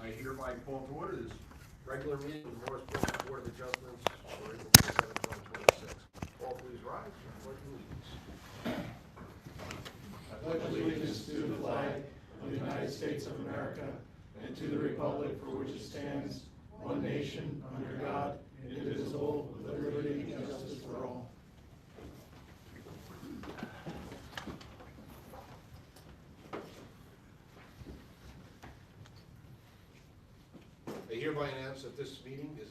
I hereby call to order this regular meeting of the Morrisville Board of Adjustments for April 27, 2026. All please rise and pledge allegiance. I pledge allegiance to the flag of the United States of America and to the republic for which it stands, one nation, under God, indivisible, with liberty and justice for all. I hereby announce that this meeting is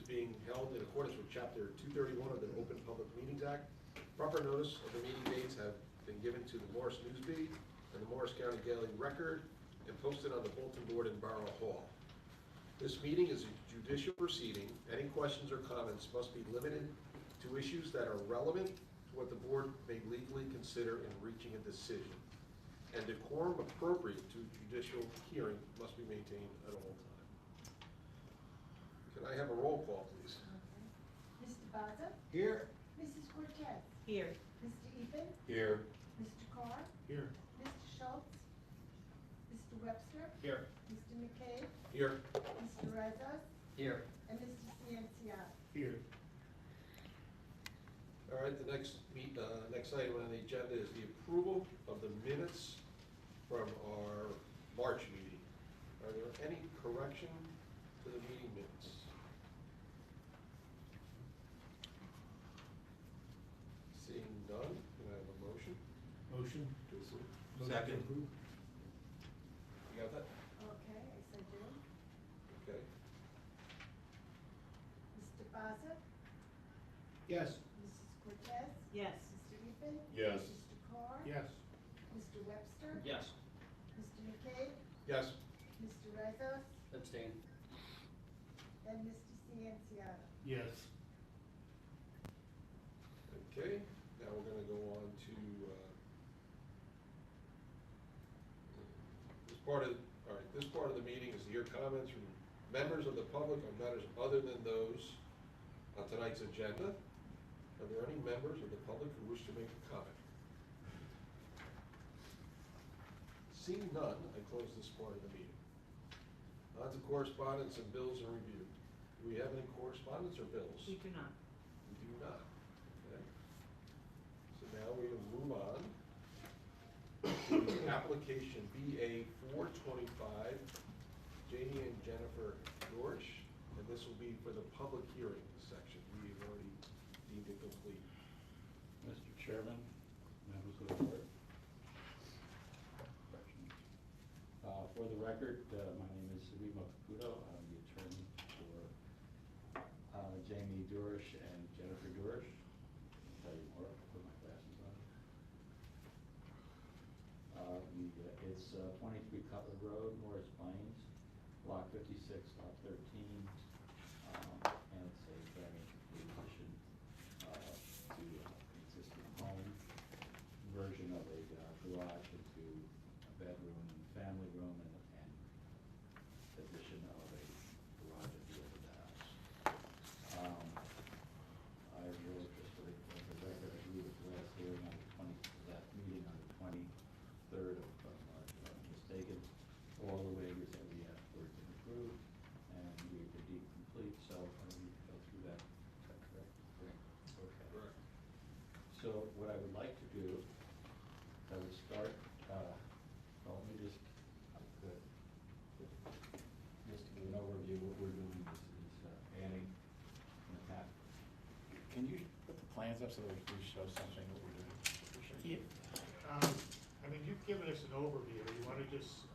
being held in accordance with Chapter 231 of the Open Public Meetings Act. Proper notice of the meeting dates have been given to the Morris Newsbeat and the Morris County Daily Record and posted on the bulletin board in Borough Hall. This meeting is a judicial proceeding. Any questions or comments must be limited to issues that are relevant to what the board may legally consider in reaching a decision. And decorum appropriate to a judicial hearing must be maintained at all times. Can I have a roll call, please? Mr. Baza? Here. Mrs. Cortez? Here. Mr. Ethan? Here. Mr. Carr? Here. Mr. Schultz? Mr. Webster? Here. Mr. McCabe? Here. Mr. Rezas? Here. And Mr. Cianciano? Here. All right, the next item on the agenda is the approval of the minutes from our March meeting. Are there any correction to the meeting minutes? Seeing none, can I have a motion Motion. to approve? Second. You got that? Okay, I said do. Okay. Mr. Baza? Yes. Mrs. Cortez? Yes. Mr. Ethan? Yes. Mr. Carr? Yes. Mr. Webster? Yes. Mr. McCabe? Yes. Mr. Rezas? Abstain. And Mr. Cianciano? Yes. Okay, now we're gonna go on to, this part of the meeting is to hear comments from members of the public on matters other than those on tonight's agenda. Are there any members of the public who wish to make a comment? Seeing none, I close this part of the meeting. On to correspondence and bills and review. Do we have any correspondence or bills? We do not. We do not. Okay. So now we will move on to application BA 425, Janie and Jennifer Dorsch, and this will be for the public hearing section. We have already deemed it complete. Mr. Chairman, members of the board. For the record, my name is Sarima Caputo. I'm the attorney for Jamie Dorsch and Jennifer Dorsch. I'll tell you more. I'll put my glasses on. It's 23 Cutler Road, Morris Plains, Block 56, Lot 13. And it's a variance addition to an existing home, version of a garage into a bedroom and family room, and addition of a garage at the end of the house. I really just for the record, I believe it was last hearing on last meeting on the 23rd of March, if I'm mistaken. All the waivers that we asked for have been approved, and we were deemed complete, so I don't need to go through that. Is that correct? Okay. Correct. So what I would like to do, I would start, well, let me just, just to give an overview, what we're doing is adding in the pack. Can you put the plans up so that we show something what we're doing? Yeah. I mean, you've given us an overview. You want to just,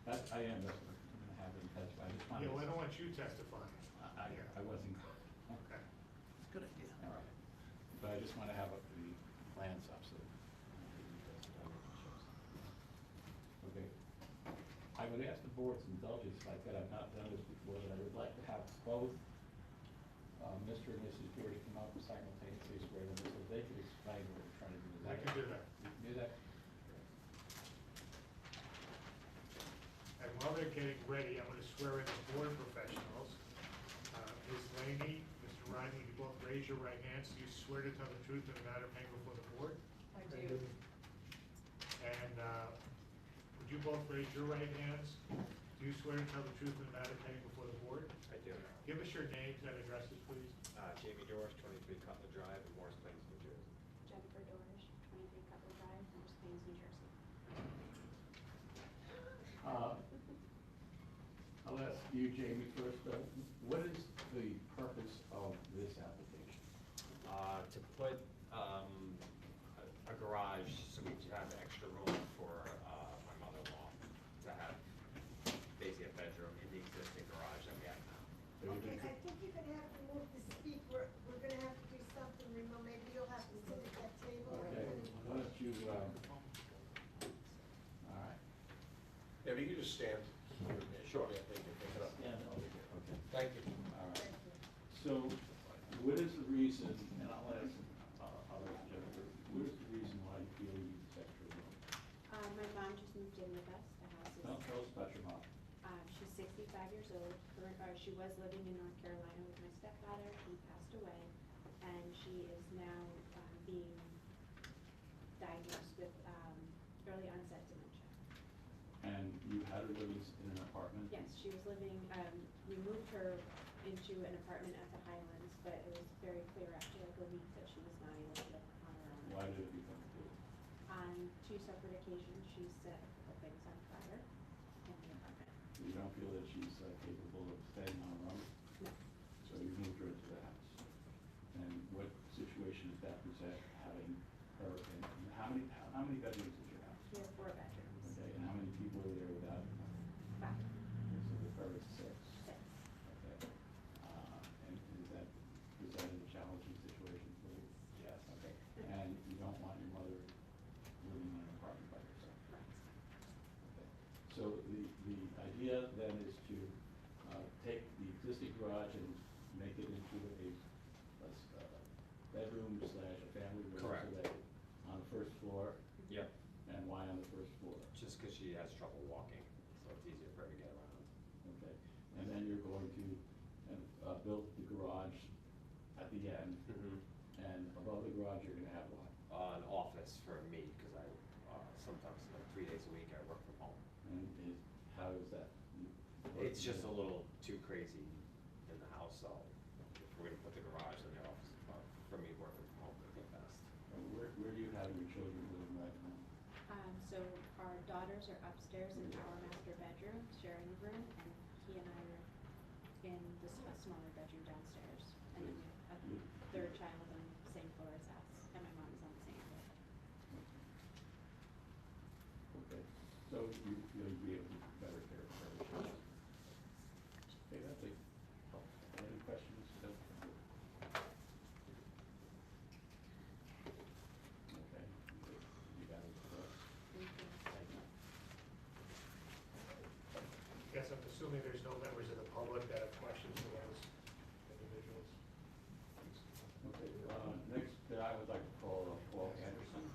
That, I am, that's what I'm gonna have in touch, I just wanted. I don't want you testifying. I wasn't, Okay. Good idea. all right, but I just wanna have the plans up so. Okay, I would ask the board's indulgence, like that, I've not done this before, but I would like to have both Mr. and Mrs. George come up and simultaneously swear in so they can explain what we're trying to do. I can do that. You can do that? And while they're getting ready, I'm going to swear in the board professionals. Ms. Laney, Mr. Ryan, would you both raise your right hands? Do you swear to tell the truth in the matter pending before the board? I do. And would you both raise your right hands? Do do you swear to tell the truth in the matter pending before the board? I do. Give us your names and addresses, please. Jamie Dorsch, 23 Cutler Drive in Morris Plains, New Jersey. Jennifer Dorsch, 23 Cutler Drive, Morris Plains, New Jersey. I'll ask you, Jamie, first. What is the purpose of this application? To put a garage so we can have extra room for my mother-in-law to have basically a bedroom in the existing garage that we have now. Okay, I think you're gonna have to move the speak, we're gonna have to do something, Remo, maybe you'll have to sit at that table. Okay, why don't you, all right. Yeah, if you could just stand. Sure. Yeah, thank you. Pick it up. Stand over here, okay. Thank you. All right. Thank you. So, what is the reason, and I'll ask Jennifer, what is the reason why you feel you need this extra room? My mom just moved in with us. The house Tell is, us about your mom. she's 65 years old. She was living in North Carolina with my stepfather. He passed away. And she is now being diagnosed with early onset dementia. And you had her living in an apartment? Yes, she was living, we moved her into an apartment at the Highlands, but it was very clear after like a week that she was not able to live on her own. Why did it become clear? On 2 separate occasions, she set a couple things on fire in the apartment. You don't feel that she's capable of staying on her own? No. So you moved her into the house? And what situation does that present, having her in, and how many bedrooms is your house? We have 4 bedrooms. Okay, and how many people are there without? 5, So the third is 6. 6. Okay. And is that presented a challenging situation for you? Yes. Okay. And you don't want your mother living in an apartment by herself? Correct. Okay. So the idea then is to take the existing garage and make it into a bedroom slash a family room? Correct. So that on the first floor? Yep. And why on the first floor? Just because she has trouble walking, so it's easier for her to get around. Okay. And then you're going to build the garage at the end, and above the garage, you're gonna have what? An office for me, because I sometimes, like 3 days a week, I work from home. And how is that? It's just a little too crazy in the house, so if we're gonna put the garage in the office, for me working from home would be best. And where do you have your children living right now? So our daughters are upstairs in our master bedroom, sharing a room, and he and I are in the smaller bedroom downstairs. And then we have a 3rd child on the same floor as us, and my mom is on the same floor. Okay, so you'll be able to better care of her. Okay, that's it. Any questions? Okay, you got it. Thank you. Thank you. Guess I'm assuming there's no members of the public that have questions for those individuals. Okay, next, I would like to call Paul Anderson.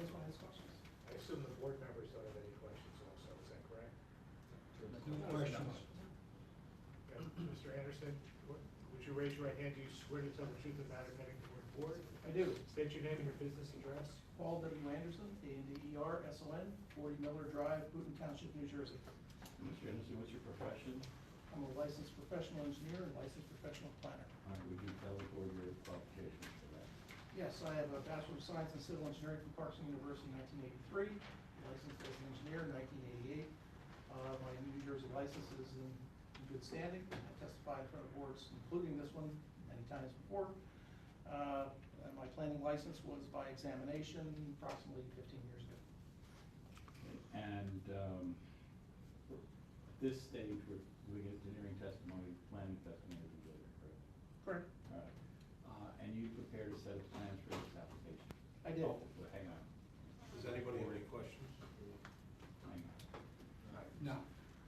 I assume the board members don't have any questions also, is that correct? Questions? Okay. Mr. Anderson, would you raise your right hand? Do you swear to tell the truth in the matter pending before the board? I do. State your name and your business address. Paul W. Anderson, A-N-D-E-R-S-O-N, 40 Miller Drive, Booton Township, New Jersey. Mr. Anderson, what's your profession? I'm a licensed professional engineer and licensed professional planner. Would you tell the board your qualifications for that? Yes, I have a Bachelor of Science in Civil Engineering from Clarkson University in 1983, licensed as an engineer in 1988. My New Jersey license is in good standing. I testified in front of boards, including this one, many times before. And my planning license was by examination approximately 15 years ago. And at this stage, we're doing engineering testimony, planning testimony is later, correct? Correct. All right. And you prepared a set of plans for this application? I did. Oh, well, hang on, Does anybody have any questions? hang on. No.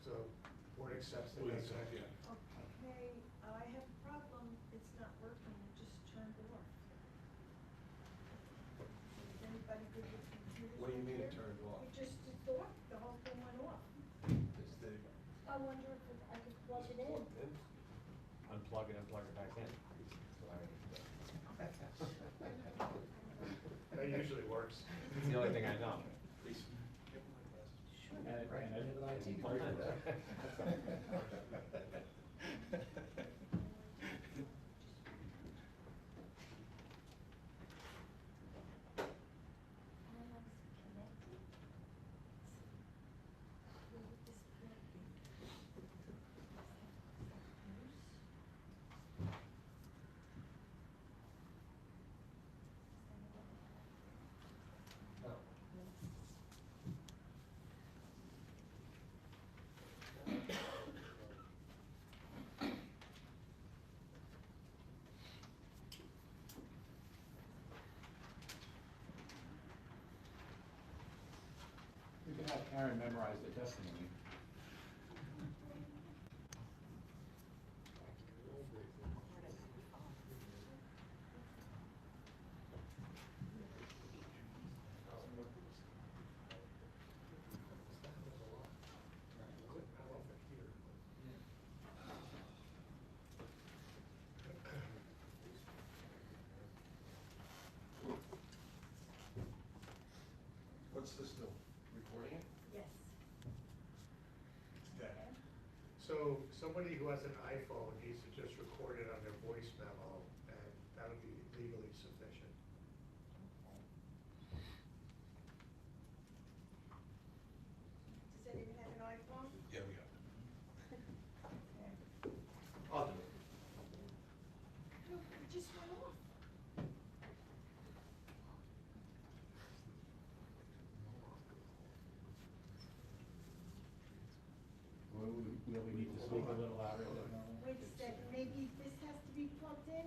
So, board accepts the We consent. accept, yeah. Okay, I have a problem, it's not working, it just turned off. Is anybody good with computers? What do you mean it here? turned off? It just off, the whole thing went off. It's the. I wonder if I could plug it in. Plugged in? Unplug it and plug it back in. That usually works. It's the only thing I know. Please, get my glasses. Sure. Right, And I it- have an IT and degree for that. You can have Karen memorize the testimony. What's this still? Recording it? Yes. So somebody who has an iPhone needs to just record it on their voice memo, and that'll be legally sufficient. Does anyone have an iPhone? Yeah, we got Okay. it. I'll do it. No, it just went off. Will we need to speak a little louder than normal? Wait a second, maybe this has to be plugged in?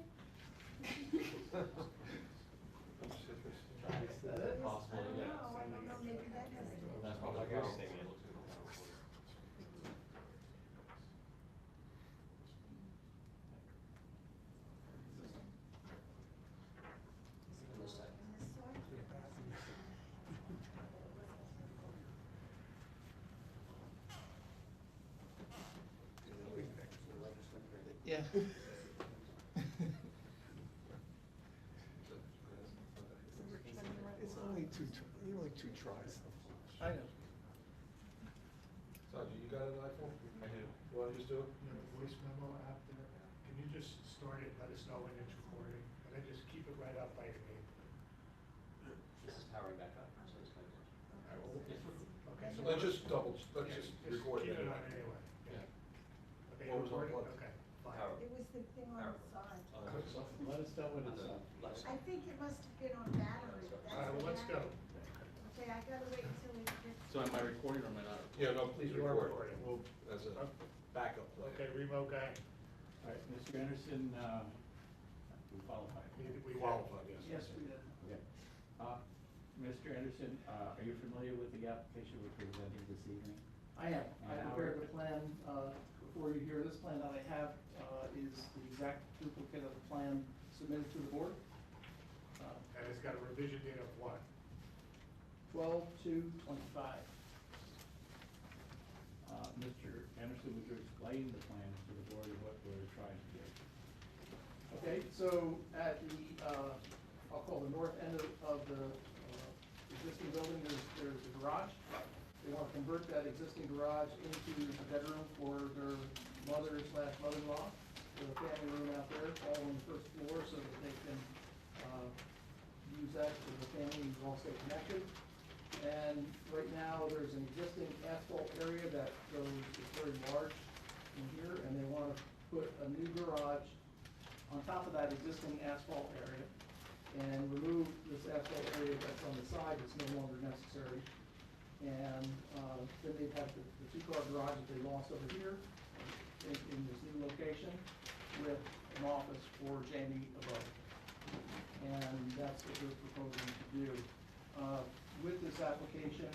Possible, yeah. I don't know, maybe that has to. That's Well, what like I I was guess. saying, able to. This side? Yeah. It's only two tries. I know. Sanjay, you got an iPhone? I do. You wanna just do it? You know, the voice memo app there, can you just start it, let us know when it's recording, and then just keep it right up by your name? This is powering back up, so it's like. Okay, so Let's just let's Yeah, just record it Keep it anyway. on anyway. Yeah. Okay, What was on recording? what? Okay, fine. Power. It was the thing on the side. Let us know when it's up. I think it must have been on battery. That's All right, well, what let's go. happened. Okay, I gotta wait until it gets. So am I recording or am I not? Yeah, no, please You are record. recording. We'll, as a backup plan. Okay, Remo guy, All right, Mr. Anderson, we qualified. we. Qualified, yes. Yes, we did. Okay. Mr. Anderson, are you familiar with the application we're presenting this evening? I am. I And prepared Howard? the plan, before you hear this plan that I have, is the exact duplicate of the plan submitted to the board. And it's got a revision date of what? 12/2/25. Mr. Anderson, would you explain the plan to the board of what we're trying to do? Okay, so at the, I'll call the north end of the existing building, there's a garage. They want to convert that existing garage into a bedroom for their mother/mother-in-law, with a family room out there, all on the first floor, so that they can use that for the family who's all stay connected. And right now, there's an existing asphalt area that goes, is very large in here, and they want to put a new garage on top of that existing asphalt area and remove this asphalt area that's on the side that's no longer necessary. And then they'd have the two-car garage that they lost over here in this new location with an office for Jamie above. And that's what we're proposing to do. With this application,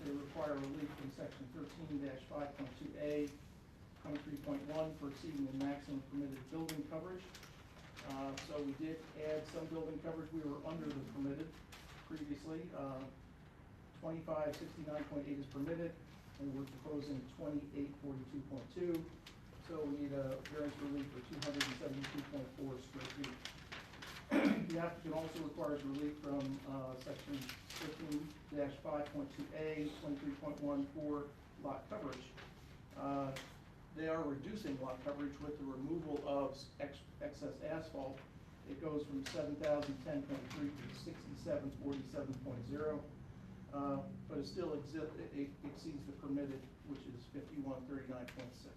they require relief from section 13-5.2A, 23.1 for exceeding the maximum permitted building coverage. So we did add some building coverage. We were under the permitted previously. 2569.8 is permitted, and we're proposing 2842.2. So we need a variance relief for 272.4 square feet. The applicant also requires relief from section 13-5.2A, 23.14 lot coverage. They are reducing lot coverage with the removal of excess asphalt. It goes from 7,010.3 to 6,747.0, but it still it exceeds the permitted, which is 5139.6.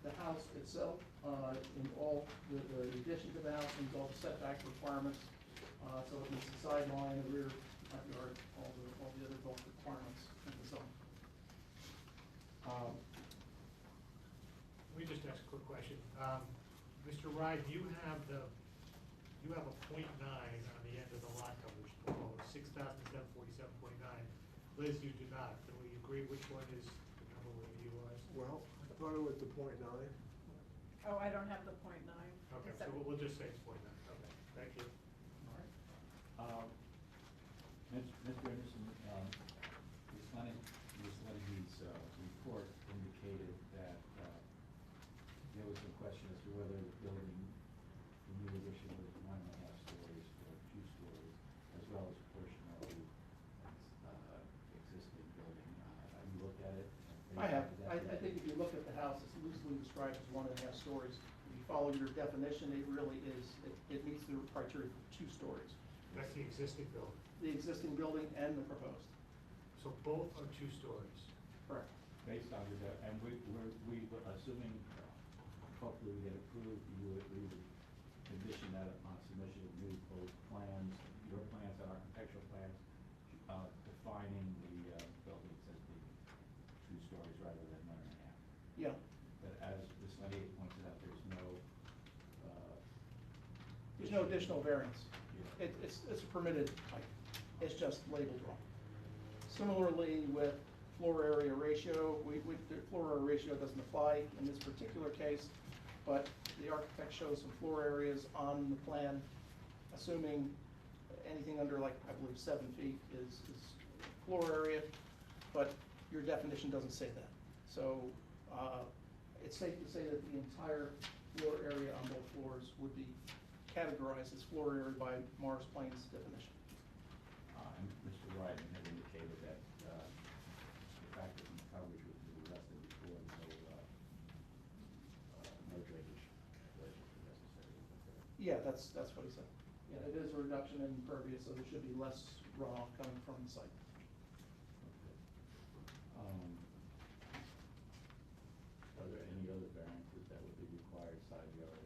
The house itself, in all, the addition to the house meets all the setback requirements, so it meets the sideline, the rear, front yard, all the other bulk requirements in the zone. Let me just ask a quick question. Mr. Ride, you have a .9 on the end of the lot coverage proposed, 6,747.9. Liz, you do not. Can we agree which one is the number we're gonna utilize? Well, I thought it was the .9. Oh, I don't have the .9. Okay, Except- so we'll just say it's .9. Okay, thank you. All right. Mr. Anderson, Ms. Lenny's report indicated that there was some question as to whether the building, the new addition was 1.5 stories or 2 stories, as well as a portion of the existing building. Have you looked at it? I have. I think if you look at the house, it's loosely described as 1.5 stories. If you follow your definition, it really is, it meets the criteria for 2 stories. That's the existing building. The existing building and the proposed. So both are 2 stories. Correct. Based on your, and we were assuming, hopefully we get approved, we would condition that upon submission of new both plans, your plans and architectural plans, defining the buildings as being 2 stories rather than 1.5. Yeah. But as Ms. Lenny pointed out, there's no additional variance. Yeah. It's a permitted height. It's just labeled wrong. Similarly with floor area ratio, the floor area ratio doesn't apply in this particular case, but the architect shows some floor areas on the plan, assuming anything under, like, I believe 7 feet is floor area, but your definition doesn't say that. So it's safe to say that the entire floor area on both floors would be categorized as floor area by Morris Plains definition. And Mr. Wyden had indicated that the fact that the coverage would be less than before, no drainage necessary. Yeah, that's what he said. Yeah, it is a reduction in impervious, so there should be less runoff coming from the site. Are there any other variances that would be required, side yard?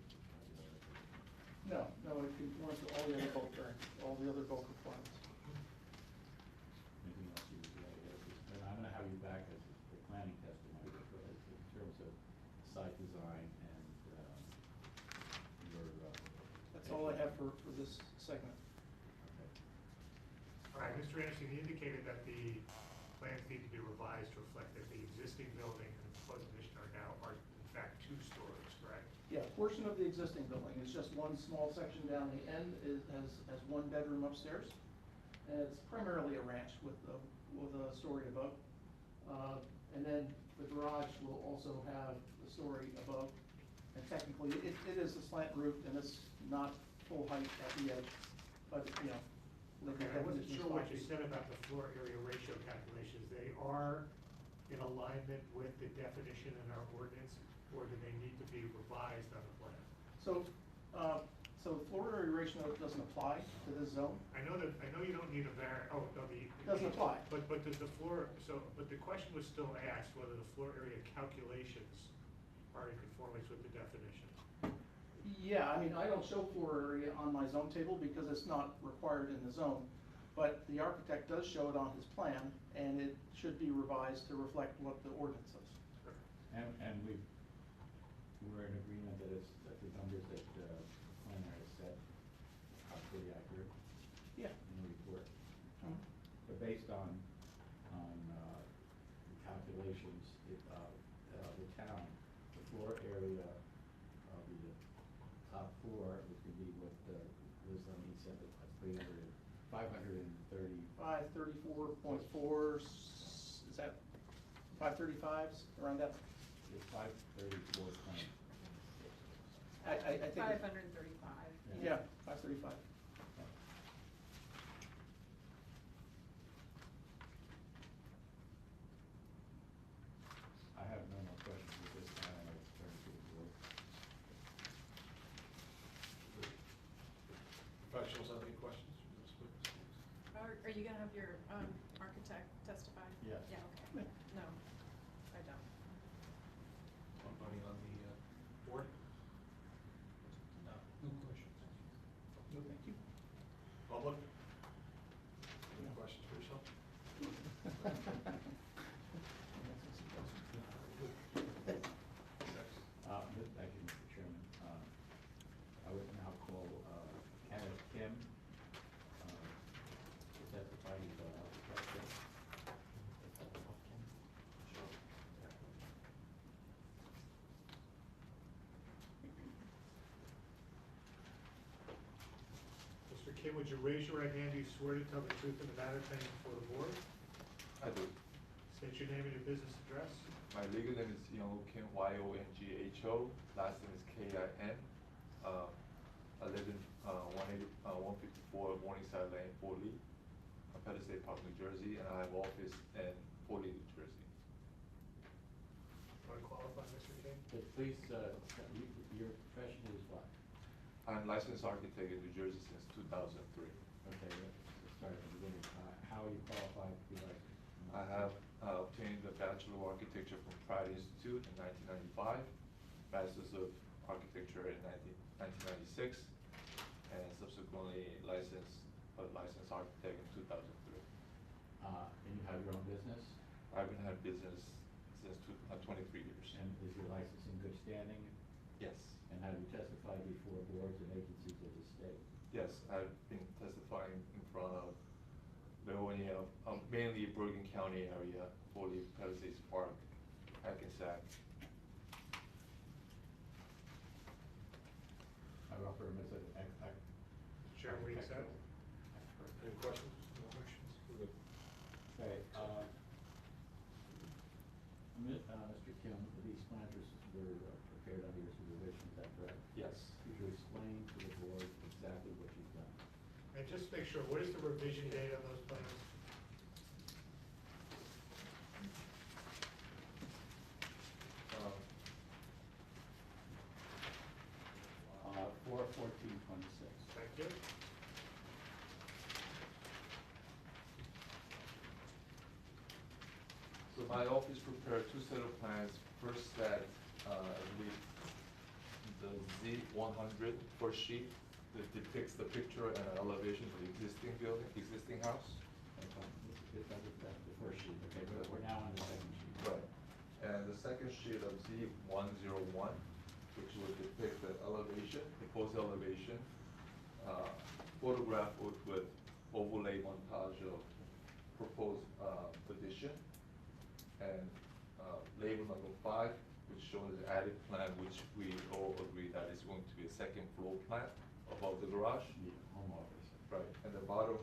No, it conforms to all the other bulk variants, all the other bulk requirements. Anything else you would like to add? And I'm gonna have you back as the planning testimony, but in terms of site design and your. That's all I have for this segment. Okay. All right, Mr. Anderson, you indicated that the plans need to be revised to reflect that the existing building and the proposed addition are in fact 2 stories, correct? Yeah, a portion of the existing building is just one small section down the end, has 1 bedroom upstairs. And it's primarily a ranch with a story above. And then the garage will also have the story above. And technically, it is a slant roof and it's not full height at the edge, but, you know. Okay, I wasn't sure what you said about the floor area ratio calculations. They are in alignment with the definition in our ordinance, or do they need to be revised on the plan? So floor area ratio doesn't apply to this zone. I know you don't need a no, Doesn't apply. But does the floor, but the question was still asked whether the floor area calculations are in conformance with the definition. Yeah, I mean, I don't show floor area on my zone table because it's not required in the zone. But the architect does show it on his plan, and it should be revised to reflect what the ordinance says. And we're in agreement that the numbers that the planner has set are pretty accurate Yeah. in the report. Mhm. But based on the calculations, the town, the floor area of the top floor is going to be what Liz Lemmy said, 530. 534.4, is that 535s, around that? It's 534 point. I think. 535. Yeah, 535. I have no more questions at this time, I'd like to turn to the board. Professionals have any questions from this witness? Are you gonna have your architect testify? Yes. Yeah, okay. No, I don't. Anybody on the board? No questions. No, thank you. Public? Any questions for yourself? Thank you, Mr. Chairman. I would now call Kenneth Kim to testify. He's an architect. Mr. Kim, would you raise your right hand? Do you swear to tell the truth in the matter pending before the board? I do. State your name and your business address. My legal name is Yongo Kim, Yongho. Last name is Kin. I live in 154 Morningside Lane, Fort Lee, Palisade Park, New Jersey, and I have office in Fort Lee, New Jersey. Want to qualify, Mr. Kim? Please, your profession is what? I'm licensed architect in New Jersey since 2003. Okay, let's start at the beginning. How are you qualified to be licensed? I have obtained a Bachelor of Architecture from Pratt Institute in 1995, Masters of Architecture in 1996, and subsequently licensed architect in 2003. And you have your own business? I've been had business since 23 years. And is your license in good standing? Yes. And have you testified before boards and agencies of the state? Yes, I've been testifying in front of Livonia, mainly Bergen County area, Fort Lee, Palisades Park, Hackensack. I offer him as an Chairman, we accept. Any questions? No questions? We're good. Okay, Mr. Kim, these plans were prepared under your supervision, is that correct? Yes. Could you explain to the board exactly what you've done? And just make sure, what is the revision date on those plans? Um, 4/14/26. Thank you. So my office prepared two set of plans. First set, I believe, the Z100 first sheet that depicts the picture and an elevation of the existing building, existing house. That's the first sheet, okay, but we're now on the second sheet. Right. And the second sheet of Z101, which would depict the elevation, proposed elevation, photograph with overlay montage of proposed addition. And label number 5, which shows the added plan, which we all agree that is going to be a second floor plan above the garage. The home office. Right, and the bottom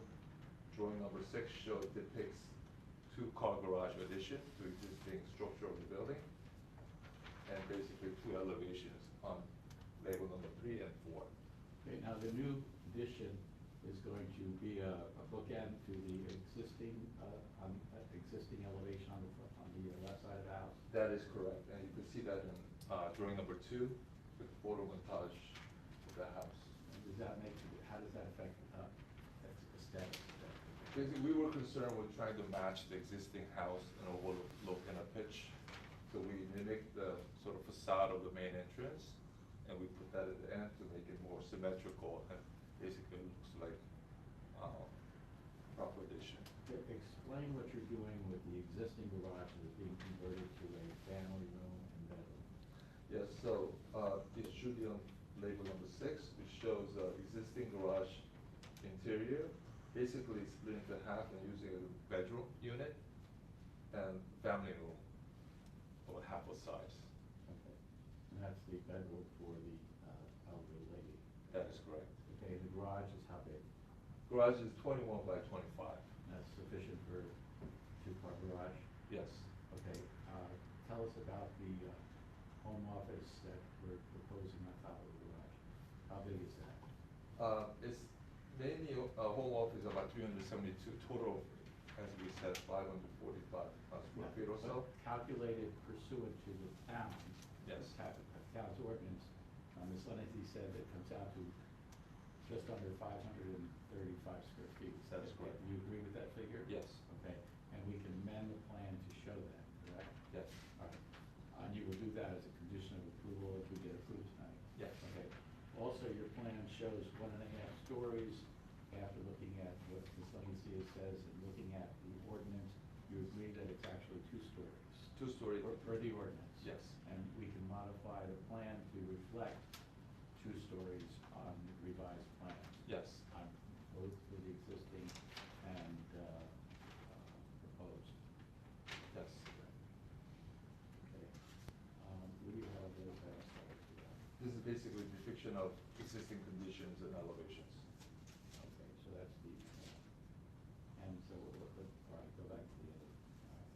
drawing number 6 depicts 2-car garage addition to existing structure of the building. And basically 2 elevations on label number 3 and 4. Okay, now the new addition is going to be a bookend to the existing, existing elevation on the left side of the house? That is correct, and you can see that in drawing number 2, with photo montage of the house. And does that make, how does that affect aesthetics? Basically, we were concerned with trying to match the existing house and overlook in a pitch. So we mimicked the sort of facade of the main entrance, and we put that at the end to make it more symmetrical and basically looks like proper addition. Explain what you're doing with the existing garage that is being converted to a family room and bedroom. Yes, so it should be on label number 6, which shows existing garage interior, basically split into half and using a bedroom unit and family room of half a size. Okay. And that's the bedroom for the elderly lady. That is correct. Okay, the garage is how big? Garage is 21 by 25. That's sufficient for a 2-car garage? Yes. Okay, tell us about the home office that we're proposing on top of the garage. How big is that? It's mainly, home office about 372, total, as we said, 545 square feet or so. Calculated pursuant to the town. Yes. Town's ordinance, Ms. Lenity said it comes out to just under 535 square feet. That's correct. You agree with that figure? Yes. Okay, and we can amend the plan to show that, correct? Yes. All right. And you will do that as a condition of approval if we get approved tonight? Yes. Okay. Also, your plan shows 1.5 stories. After looking at what Ms. Lenity says and looking at the ordinance, you agree that it's actually 2 stories? 2 story. Per the ordinance? Yes. And we can modify the plan to reflect 2 stories on the revised plan? Yes. On both for the existing and proposed? Yes. Okay. What do you have there, sorry? This is basically a depiction of existing conditions and elevations. Okay, so that's the, and so, all right, go back to the other. All right.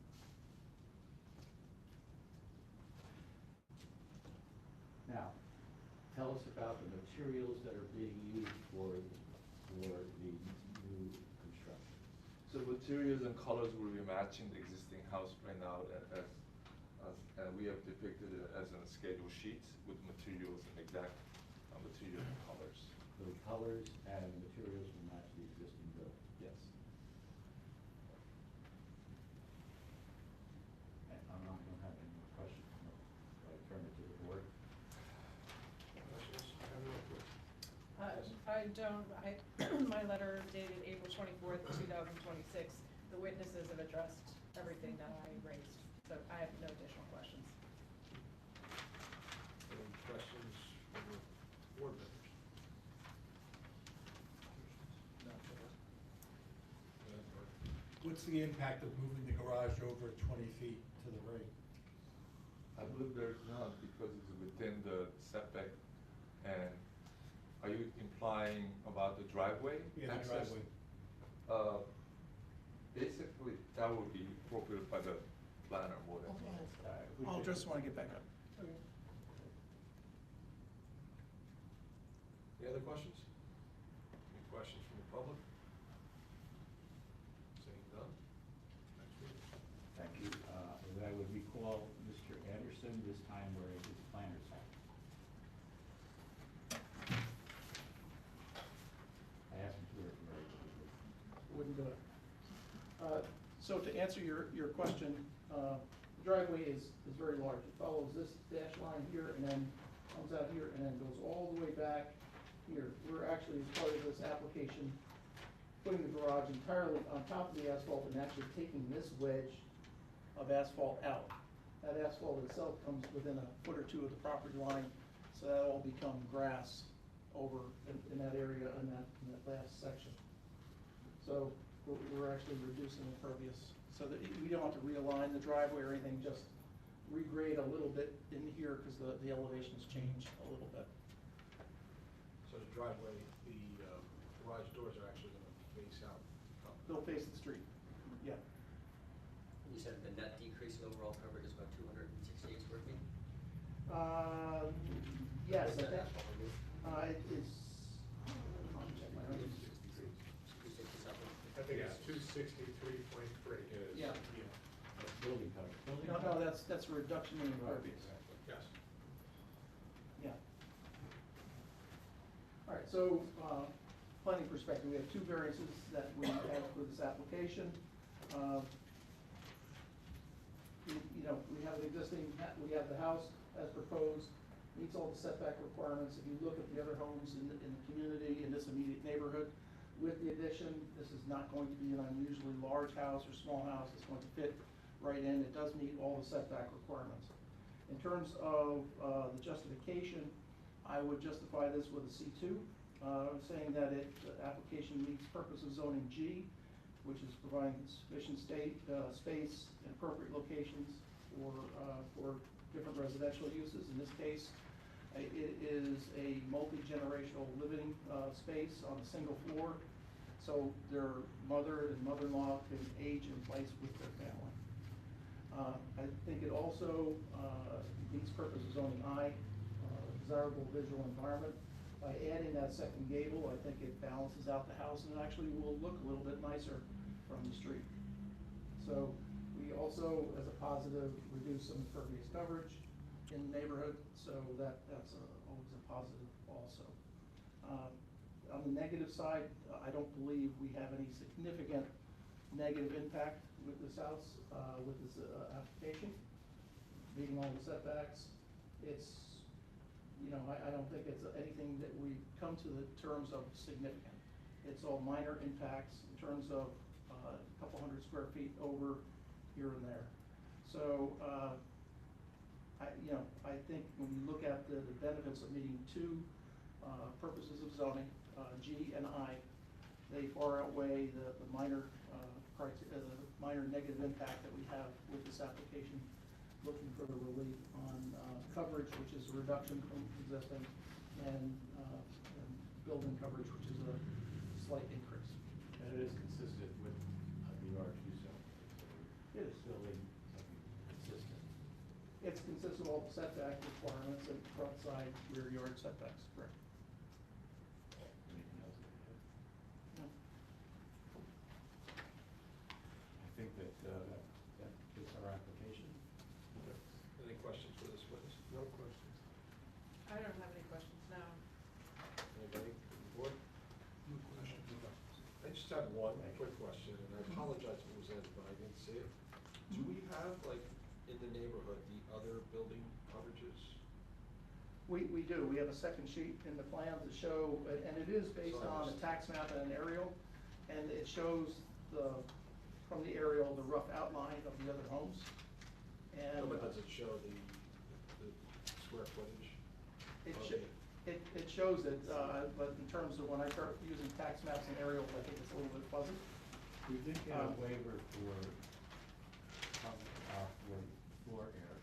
Now, tell us about the materials that are being used for the new construction. So materials and colors will be matching the existing house right now, and we have depicted it as a schedule sheet with materials and exact material and colors. So the colors and materials will match the existing building. Yes. And I don't have any more questions. No. I turn it to the board. Questions? Have a report. I don't, my letter dated April 24th, 2026, the witnesses have addressed everything that I raised, so I have no additional questions. Any questions from the board members? What's the impact of moving the garage over 20 feet to the right? I believe there's none because it's within the setback. And are you implying about the driveway? Yeah, the access? driveway. Basically, that would be appropriate by the planner more than. I'll just want to get back up. Any other questions? Any questions from the public? Seeing none? Next meeting. Thank you. I would recall Mr. Anderson, this time wearing his planner's hat. I asked him to wear it very quickly. Wouldn't do it. So to answer your question, the driveway is very large. It follows this dash line here and then comes out here and then goes all the way back here. We're actually, as part of this application, putting the garage entirely on top of the asphalt and actually taking this wedge of asphalt out. That asphalt itself comes within a foot or two of the property line, so that'll all become grass over in that area, in that last section. So we're actually reducing impervious, so that we don't have to realign the driveway or anything, just regrade a little bit in here because the elevations change a little bit. So the driveway, the garage doors are actually going to face out. They'll face the street, yeah. You said the net decrease in overall coverage is about 268 square feet? Yes, Is that I think, asphalt removed? it is, I'll check my notes. 267? I think it's 263.3. Yeah. Building cover. No, that's a reduction in impervious. Yes. Yeah. All right, so, planning perspective, we have 2 variances that we have for this application. You know, we have the existing, we have the house as proposed, meets all the setback requirements. If you look at the other homes in the community, in this immediate neighborhood, with the addition, this is not going to be an unusually large house or small house. It's going to fit right in. It does meet all the setback requirements. In terms of the justification, I would justify this with a C2, saying that the application meets purpose of zoning G, which is providing sufficient space and appropriate locations for different residential uses. In this case, it is a multi-generational living space on a single floor, so their mother and mother-in-law can age in place with their family. I think it also meets purpose of zoning I, desirable visual environment. By adding that second gable, I think it balances out the house and it actually will look a little bit nicer from the street. So we also, as a positive, reduce some impervious coverage in the neighborhood, so that's always a positive also. On the negative side, I don't believe we have any significant negative impact with this house, with this application. Meeting all the setbacks, it's, you know, I don't think it's anything that we come to the terms of significant. It's all minor impacts in terms of a couple hundred square feet over here and there. So, I think when you look at the benefits of meeting two purposes of zoning, G and I, they far outweigh the minor minor negative impact that we have with this application, looking for the relief on coverage, which is a reduction from existing, and building coverage, which is a slight increase. And it is consistent with the R2 zone. It is. Building consistent. It's consistent with all the setback requirements and front, side, rear yard setbacks, correct? Anything else that you have? No. I think that fits our application. Any questions for this witness? No questions. I don't have any questions now. Anybody from the board? No questions. I just have one quick question, and I apologize if it was in, but I didn't see it. Do we have, like, in the neighborhood, the other building coverages? We do. We have a second sheet in the plans that show, and it is based on a tax map and an aerial, and it shows from the aerial, the rough outline of the other homes. And No, but does it show the square footage? It of should, the- it shows it, but in terms of when I start using tax maps and aerials, I think it's a little bit fuzzy. We did get a waiver for floor area,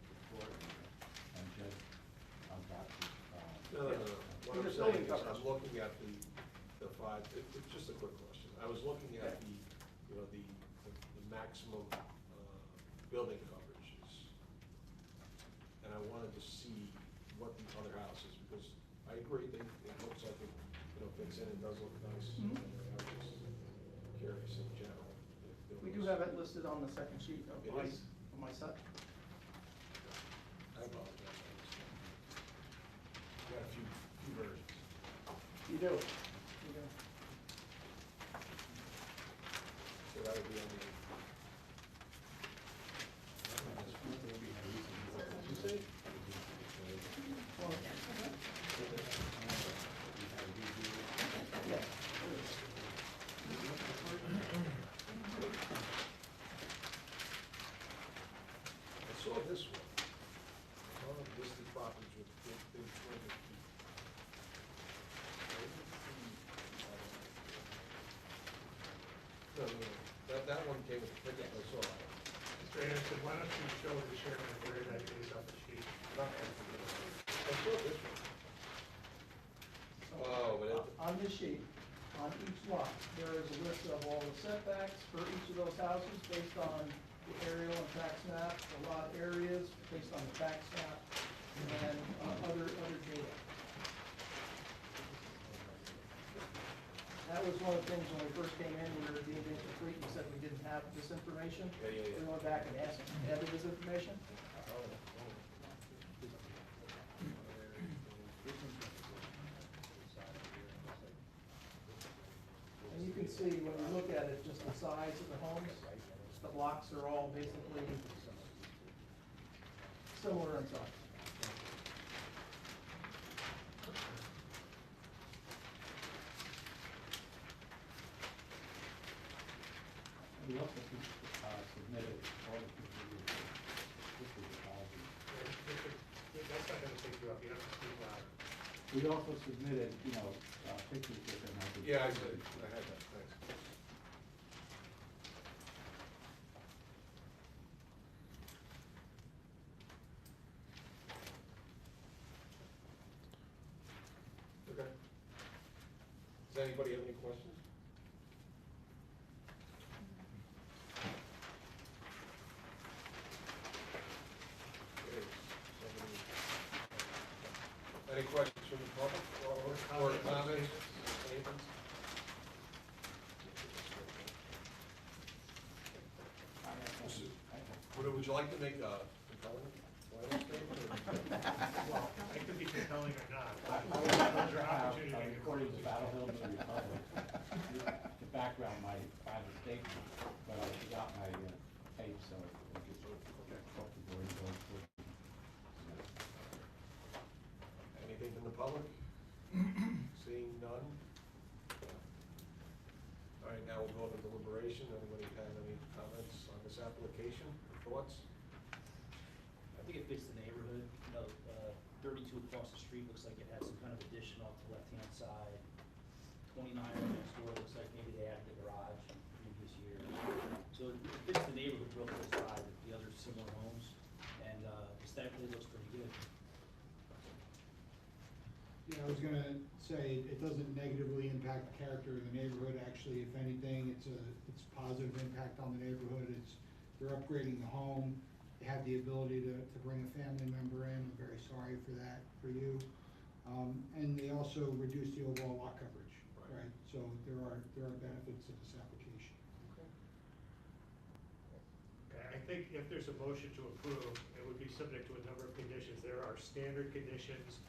and just on top No. What I'm There's saying building is, coverage. I'm looking at the five, it's just a quick question. I was looking at the, you know, the maximum, building coverages. And I wanted to see what the other houses, because I agree, it looks like it, you know, fits in and does look nice. Mhm. I was just curious in general. if there We do was- have it listed on the second sheet of It my, is? of my set. I apologize. Got a few versions. You do. You do. So that would be on the. you say? Well, yeah. I saw this one. All of listed properties with within 200 feet. I didn't see, no, that one came with the pickup, I saw that. Mr. Anderson, why don't you show the chairman where that is on the sheet? I saw this one. Oh, but it, On this sheet, on each lot, there is a list of all the setbacks for each of those houses based on the aerial and tax map, the lot areas based on the tax map, and other data. That was one of the things when we first came in, we were deemed incomplete, we said we didn't have this information. Yeah. We went back and asked, added this information. And you can see, when you look at it, just the size of the homes, the blocks are all basically similar in size. We also submitted all the people this is the policy. That's not gonna take you up, you have to speak louder. We also submitted, pictures that there might be. yeah, I did, I had that, thanks. Okay. Does anybody have any questions? Okay, somebody- Any questions from the public or comments? Statements? Would you like to make a compelling final statement? Well, it could be compelling or not. I That's your opportunity to make a according to closing Battle Hill statement. to Republic, to background my final statement, but I forgot my tape, so I just talked to Gordon going through. Anything from the public? Seeing none? All right, now we'll go to deliberation. Anybody have any comments on this application, thoughts? I think it fits the neighborhood, you know, 32 across the street looks like it has some kind of addition off the left-hand side. 29 right next door looks like maybe they added the garage in previous years. So it fits the neighborhood real close by with the other similar homes, and aesthetically it looks pretty good. Yeah, I was gonna say, it doesn't negatively impact the character of the neighborhood. Actually, if anything, it's positive impact on the neighborhood. They're upgrading the home. They have the ability to bring a family member in. I'm very sorry for that, for you. And they also reduce the overall lot coverage, right? So there are benefits to this application. Okay, I think if there's a motion to approve, it would be subject to a number of conditions. There are standard conditions.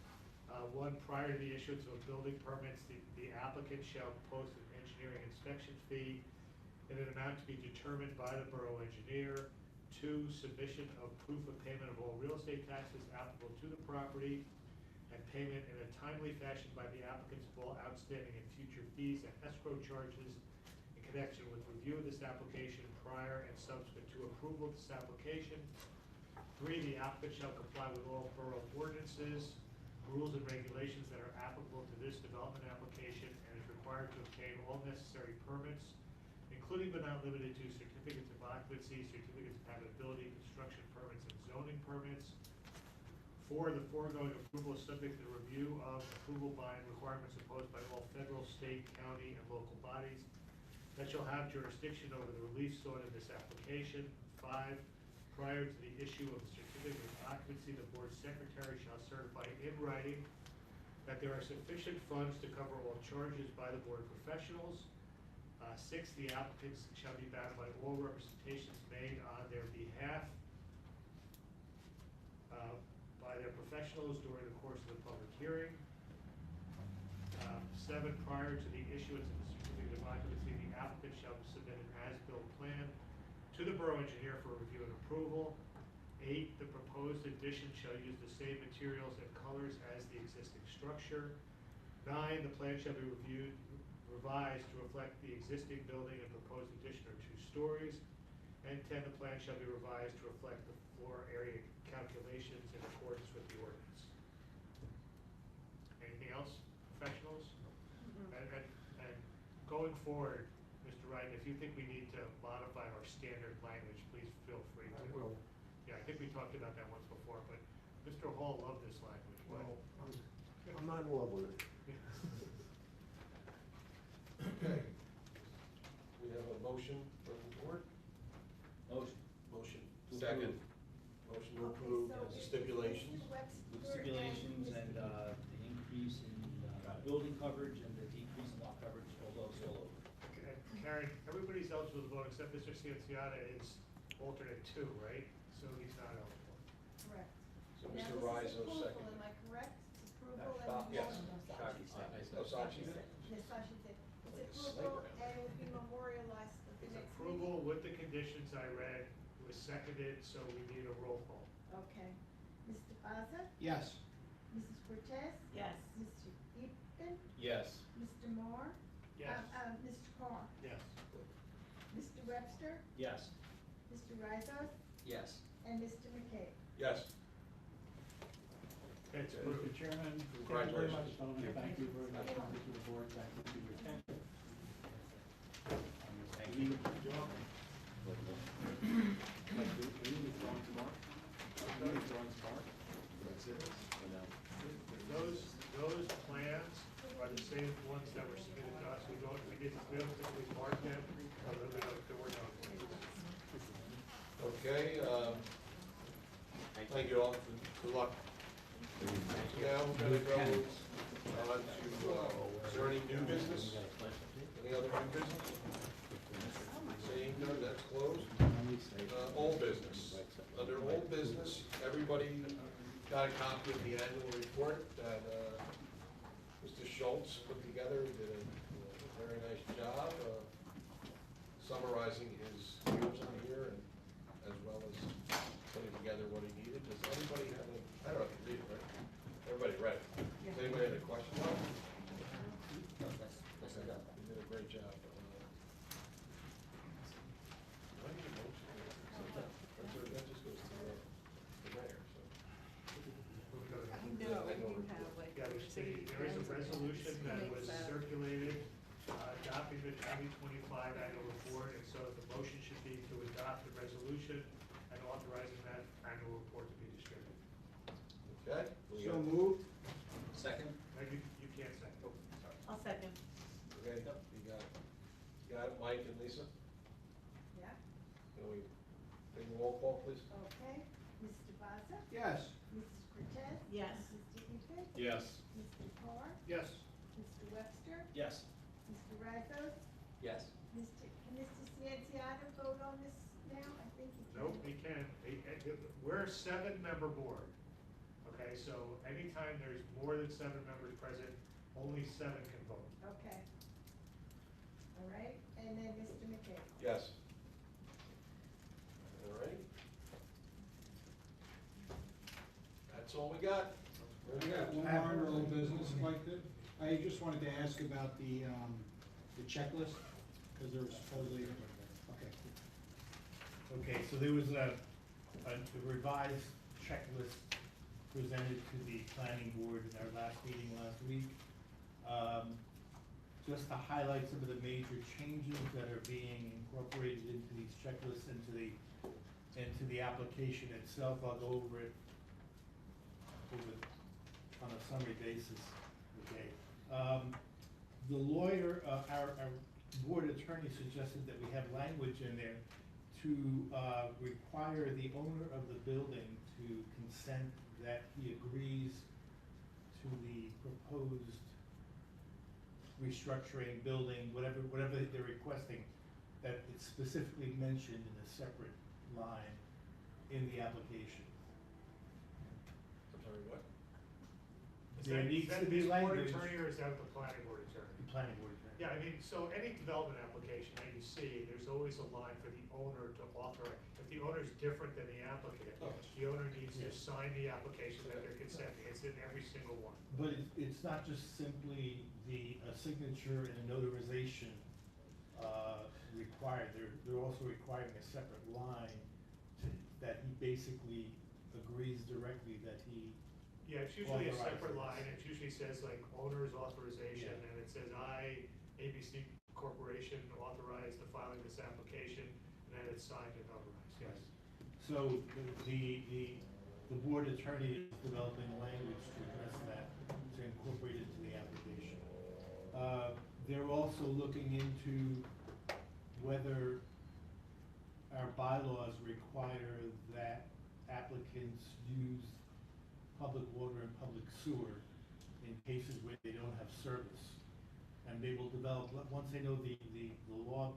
One, prior to the issuance of building permits, the applicant shall post an engineering inspection fee in an amount to be determined by the borough engineer. 2, submission of proof of payment of all real estate taxes applicable to the property and payment in a timely fashion by the applicants of all outstanding and future fees and escrow charges in connection with review of this application prior and subsequent to approval of this application. 3, the applicant shall comply with all borough ordinances, rules and regulations that are applicable to this development application and is required to obtain all necessary permits, including but not limited to certificates of occupancy, certificates of habitability, construction permits, and zoning permits. 4, the foregoing approval is subject to the review of approval by and requirements imposed by all federal, state, county, and local bodies that shall have jurisdiction over the relief sought in this application. 5, prior to the issue of the certificate of occupancy, the board secretary shall certify in writing that there are sufficient funds to cover all charges by the board professionals. 6, the applicants shall be bound by all representations made on their behalf by their professionals during the course of the public hearing. 7, prior to the issuance of the certificate of occupancy, the applicant shall submit an as-built plan to the borough engineer for review and approval. 8, the proposed addition shall use the same materials and colors as the existing structure. 9, the plan shall be revised to reflect the existing building and proposed addition are 2 stories. And 10, the plan shall be revised to reflect the floor area calculations in accordance with the ordinance. Anything else, professionals? And going forward, Mr. Wright, if you think we need to modify our standard language, please feel free to. I will. Yeah, I think we talked about that once before, but Mr. Hall loved this language. Well, I'm not in love with it. Okay. We have a motion from the board? Motion. Motion. To Second. approve. Motion to approve Okay, so the it's stipulations. Mr. Webster With stipulations and Mr. the increase in building coverage and the decrease in lot coverage, although still over. Okay, Karen, everybody's eligible to vote except Mr. Cianciata is alternate 2, right? So he's not eligible. Correct. So Now, Mr. this is Rizzo approval, second. Am I correct? Approval Yes. and. Shaki second. Oh, Sachi did? Yes, Sachi did. Like a It's sniper. approval and it will be memorialized at the It's next meeting. approval with the conditions I read, it was seconded, so we need a roll call. Okay. Mr. Baza? Yes. Mrs. Cortez? Yes. Mr. Eaton? Yes. Mr. Moore? Yes. Mr. Carr? Yes. Mr. Webster? Yes. Mr. Rizzo? Yes. And Mr. McKay? Yes. It's Mr. approved. Chairman, thank you very much, gentlemen. Thank you very much, members of the board. Thank you for your attention. Thank you. Those plans are the same ones that were submitted to us. We don't typically mark them, other than there were no. Okay, thank you all. Good luck. Now, we're gonna go Is there any new business? Any other new business? Seeing none, that's closed. Old business. Under old business, everybody got a copy of the annual report that Mr. Schultz put together. He did a very nice job summarizing his views on here, and as well as putting together what he needed. Does anybody have any, I don't know if you read it, right? Everybody read it. Does anybody have any questions on it? No, that's enough. You did a great job. Do I need a motion? That just goes to the mayor, so. Yeah, there is a resolution that was circulated, adopting the 2025 annual report, and so the motion should be to adopt the resolution and authorizing that annual report to be distributed. Okay? So moved. Second? Now, you can't second. Oh, sorry. I'll second. Okay, you got it. Got it, Mike and Lisa? Yeah, Can we take a roll call, please? okay. Mr. Vaza? Yes. Mrs. Cortez? Yes. Mr. Eaton? Yes. Mr. Carr? Yes. Mr. Webster? Yes. Mr. Rizos? Yes. Can Mr. Cianciano vote on this now? I think he can. Nope, he can. We're a 7-member board. Okay, so anytime there's more than 7 members present, only 7 can vote. Okay. All right, and then Mr. McCabe? Yes. All right. That's all we got. I got one more old business, if I could. I just wanted to ask about the checklist, because there was supposedly, okay. Okay, so there was a revised checklist presented to the planning board in our last meeting last week. Just to highlight some of the major changes that are being incorporated into these checklists, into the application itself. I'll go over it on a summary basis, okay? The lawyer, our board attorney suggested that we have language in there to require the owner of the building to consent that he agrees to the proposed restructuring, building, whatever they're requesting, that it's specifically mentioned in a separate line in the application. I'm sorry, what? There needs to be Is that this board language. attorney or is that the planning board attorney? The planning board attorney. Yeah, I mean, so any development application that you see, there's always a line for the owner to authorize. If the owner's different than the applicant, the owner needs to sign the application that they're consenting. It's in every single one. But it's not just simply the signature and a notarization required. They're also requiring a separate line that he basically agrees directly that he. Yeah, it's usually a separate authorizes. line. It usually says like owner's authorization, Yeah. and it says I, ABC Corporation, authorize the filing of this application, and then it's signed and notarized, yes. So the board attorney is developing language to address that, to incorporate it into the application. They're also looking into whether our bylaws require that applicants use public water and public sewer in cases where they don't have service. And they will develop, once they know the law,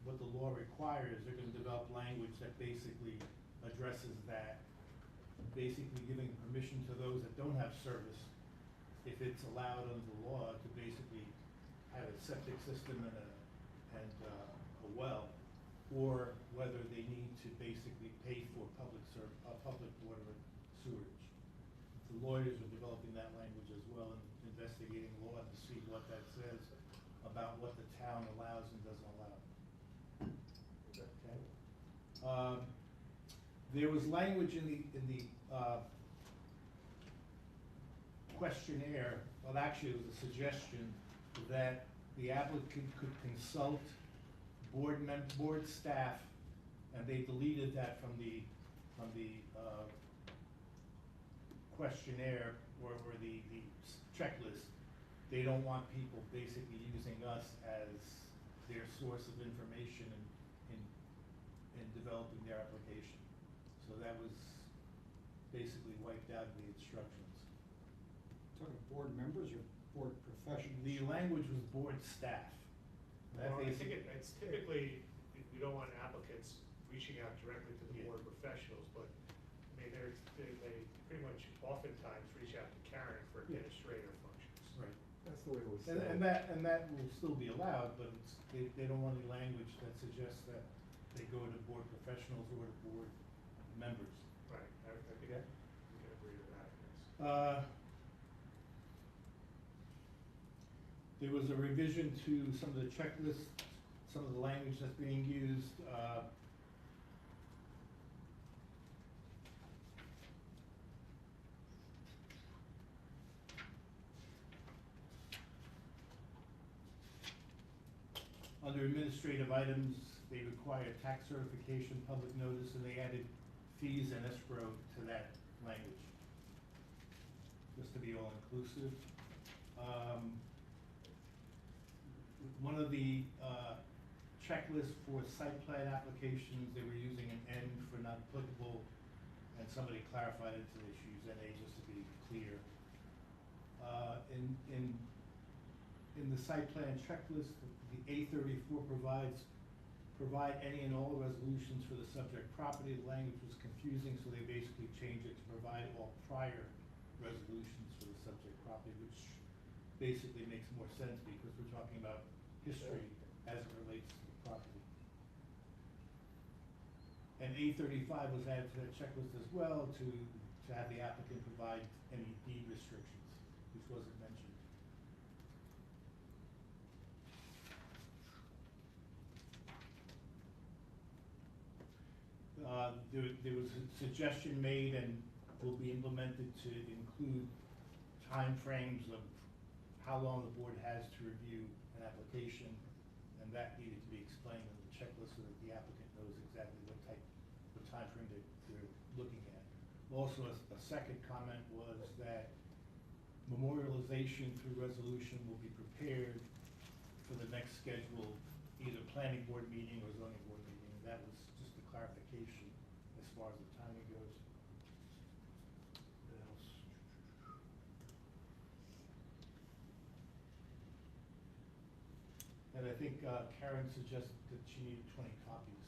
what the law requires, they're gonna develop language that basically addresses that, basically giving permission to those that don't have service, if it's allowed under the law, to basically have a septic system and a well, or whether they need to basically pay for public water and sewage. The lawyers are developing that language as well and investigating law to see what that says about what the town allows and doesn't allow. Okay. There was language in the questionnaire, well, actually, it was a suggestion that the applicant could consult board staff, and they deleted that from the questionnaire or the checklist. They don't want people basically using us as their source of information in developing their application. So that was basically wiped out in the instructions. Talking board members or board professionals. The language was board staff. That Well, I think basic- it's typically, we don't want applicants reaching out directly to the Yeah. board professionals, but, I mean, they pretty much oftentimes reach out to Karen for administrative functions. Right. That's the way it was And that will still be allowed, but they don't want any language that suggests that they go to board professionals or to board members. Right, I think we Okay. can agree with that, yes. There was a revision to some of the checklists, some of the language that's being used. Under administrative items, they require tax certification, public notice, and they added fees and escrow to that language, just to be all inclusive. One of the checklists for site plan applications, they were using an N for not applicable, and somebody clarified it to use NA just to be clear. In the site plan checklist, the A34 provide any and all resolutions for the subject property. The language was confusing, so they basically changed it to provide all prior resolutions for the subject property, which basically makes more sense because we're talking about history as it relates to the property. And A35 was added to that checklist as well to have the applicant provide any deed restrictions, which wasn't mentioned. There was a suggestion made and will be implemented to include timeframes of how long the board has to review an application, and that needed to be explained in the checklist so that the applicant knows exactly what timeframe they're looking at. Also, a second comment was that memorialization through resolution will be prepared for the next scheduled either planning board meeting or zoning board meeting. That was just a clarification as far as the timing goes. What else? And I think Karen suggested that she needed 20 copies.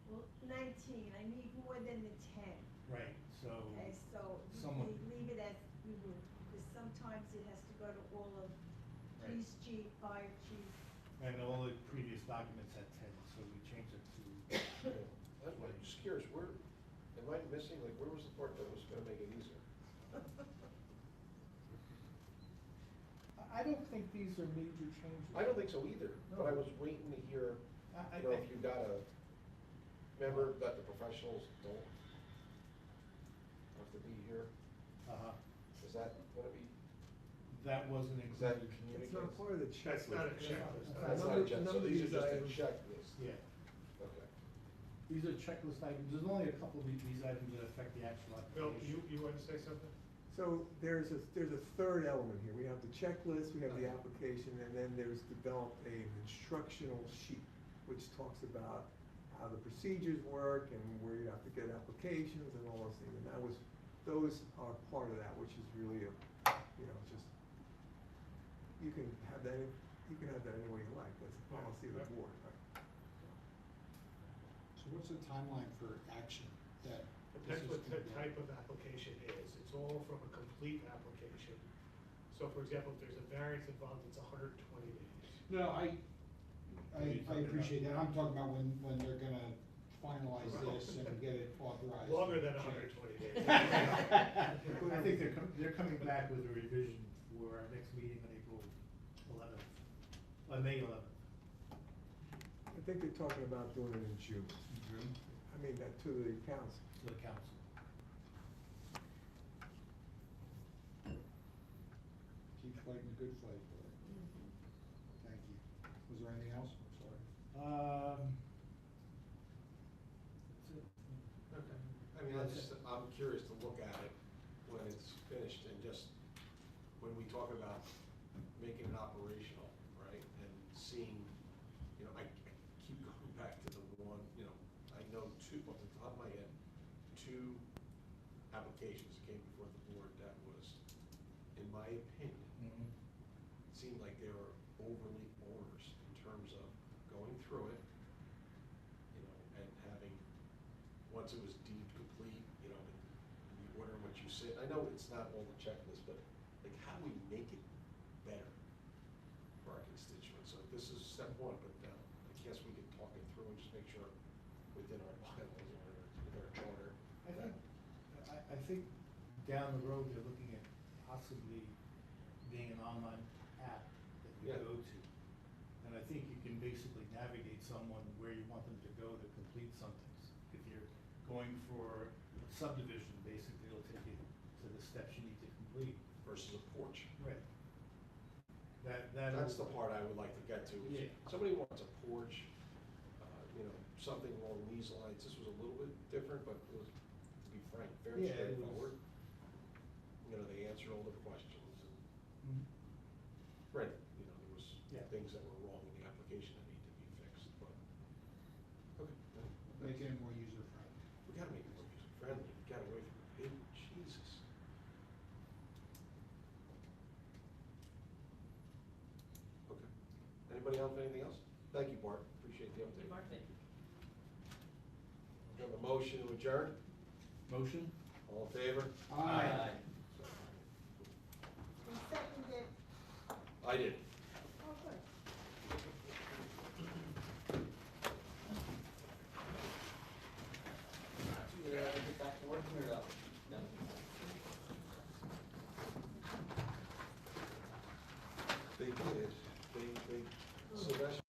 Well, 19, I need more than the 10. Right, so. Okay, so someone. leave it as, because sometimes it has to go to all of Right. police chief, fire chief. And all the previous documents had 10, so we changed it to. I'm just curious, am I missing, like, where was the part that was gonna make it easier? I don't think these are major changes. I don't think so either, but I was waiting to hear, I- if you got remember that the professionals don't have to be here? Is that gonna be, That wasn't is that included. communicated? It's not part of the checklist. That's not a checklist. That's not a check, so these are just a checklist. Yeah, Okay. these are checklist items. There's only a couple of these items that affect the actual Bill, application. you want to say something? So there's a third element here. We have the checklist, we have the application, and then there's developed an instructional sheet, which talks about how the procedures work and where you have to get applications and all those things. And those are part of that, which is really just, you can have that any way you like. That's the policy of the board, right? So what's the timeline for action that? Depends this what is the gonna be? type of application is. It's all from a complete application. So for example, if there's a variance involved, it's 120 days. No, I appreciate that. I'm talking about when they're gonna finalize this and get it authorized. Longer than and 120 days. I think they're coming back with a revision for our next meeting on April 11th, on May 11th. I think they're talking about doing it in June. June. I mean, to the council. To the council. Keep fighting the good fight, boy. Thank you. Was there anything else? I'm sorry. That's it. Okay. I mean, I'm curious to look at it when it's finished and just, when we talk about making it operational, right? And seeing, I keep going back to the one, I know two, off the top of my head, two applications that came before the board that was, in my opinion, seemed like they were overly onerous in terms of going through it, you know, and having, once it was deemed complete, you know, the order in which you sit. I know it's not on the checklist, but like, how do we make it better for our constituents? So this is step one, but I guess we can talk it through and just make sure within our bylaws or with our charter. I think down the road, they're looking at possibly being an online app that you Yeah. go to. And I think you can basically navigate someone where you want them to go to complete something. If you're going for subdivision, basically it'll take you to the steps you need to complete. Versus a porch. Right. That's the part I would like to get to. Is Yeah. Somebody wants a porch, you know, something along these lines. This was a little bit different, but it was, to be frank, very Yeah, it was. straightforward. You know, they answered all the questions. Mhm. Right, you know, there was Yeah. things that were wrong in the application that need to be fixed, but, okay. Make it more user-friendly. We gotta make it more user-friendly. We gotta away from the paper, Jesus. Okay. Anybody else, anything else? Thank you, Bart. Appreciate the update. Mark, thank you. Do you have a motion to adjourn? Motion? All in favor? And seconded, I did. oh, good. You gonna get back to working or no? No? They did. Sylvester